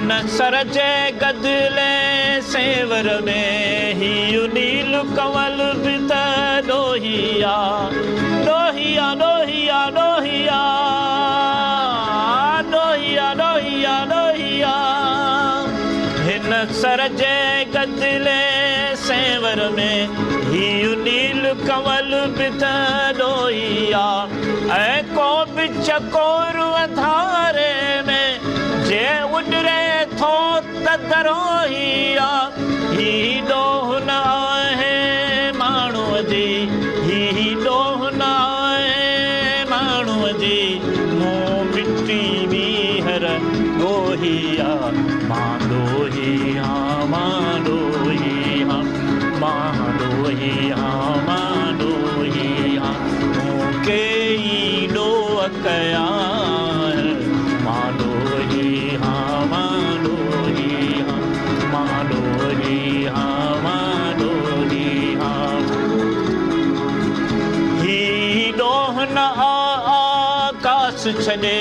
हिन सर जे गदिले सेवर में ही नील कंवल बि त ॾोहिया ॾोहिया ॾोहिया ॾोहिया ॾोहिया ॾोहिया ॾोहिया हिन सर जे गदिले सेवर में ही नील कंवल बि त ॾोहिया ऐं को बि चकोर अंधारे में जे उॾरे थो त दरोहिया ही ॾोह न आहे माण्हूअ जी ही ॾोह न आहे माण्हूअ जी मूं मिटी ॿीहर ॻोहिया मां ॾोहिया मां ॾोहिया मां ॾोहिया मां ॾोहिया मूंखे ई ॾोह कया मां ॾोहिया मां ॾोहिया मां ॾोहिया मां ॾोहिया ही ॾोह न आकाश छॾे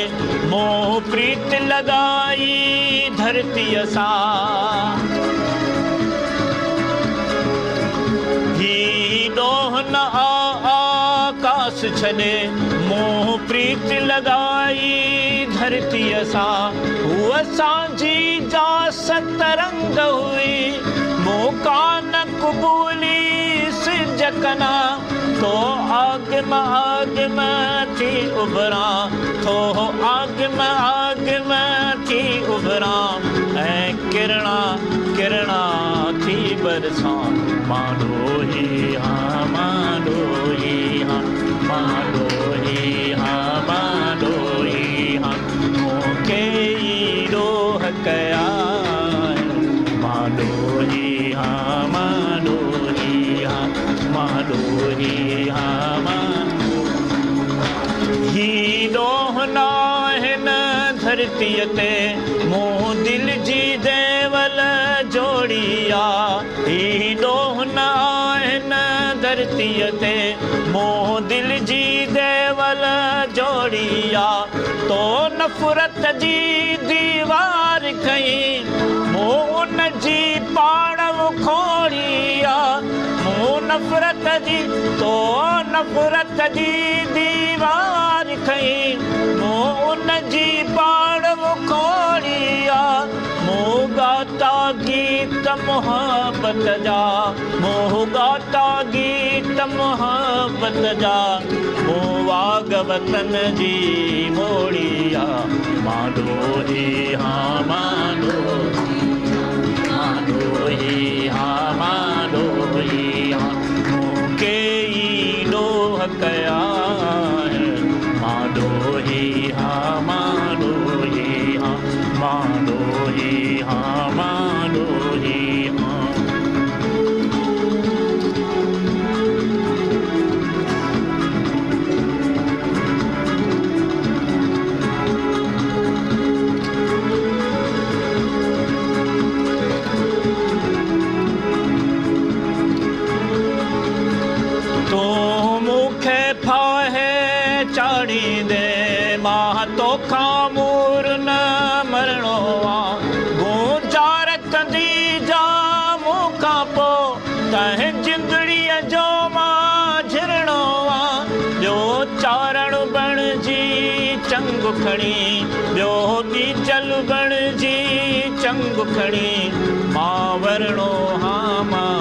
मोह प्रीत लॻाई धरतीअ सां ही ॾोह न आकाश छॾे मोह प्रीत लॻाई धरतीअ सां हूअ सांझी जा सतरंग हुई मूं कान क़बूली सिज कना तो आगम आगम थी उभरां तो आगम आगम थी उभरां ऐं किरणा किरणा थी बरसां मां ॾोहिया मां ॾोहिया मां ॾोहिया मां ॾोहिया मूंखे ई ॾोह कया मां ॾोहिया मां ॾोहिया मां ॾोहिया मां ही ॾोह न हिन धरतीअ ते मूं दिल जी देवल जोड़िया ही ॾोह न हिन धरतीअ ते मूं दिल जी देवल जोड़िया तो नफ़रत जी दीवार कई मूं उन जी पाण खोड़िया मूं नफ़रत जी तो नफ़रत जी दीवार कई मूं उन जी पाण खोड़िया मूं गाता गीत मोहब्बत जा मूं गाता गीत मोहब्बत जा मूं वाग वतन जी मोड़िया मां ॾोहिया मां ॾोहिया मां ॾोहिया मूंखे ई ॾोह कया मां ॾोहिया मां ॾोहिया मां ॾोहिया मां ॾोहिया चाड़ींदे मां तोखां मूर न मरणो आहे गुज़ार कंदी जा मूंखां पोइ तंहिं जिंदड़ीअ जो मां झिरणो आहे ॿियो चारण बणिजी चंग खणी ॿियो बि चल बणिजी चंग खणी मां वरणो हा मां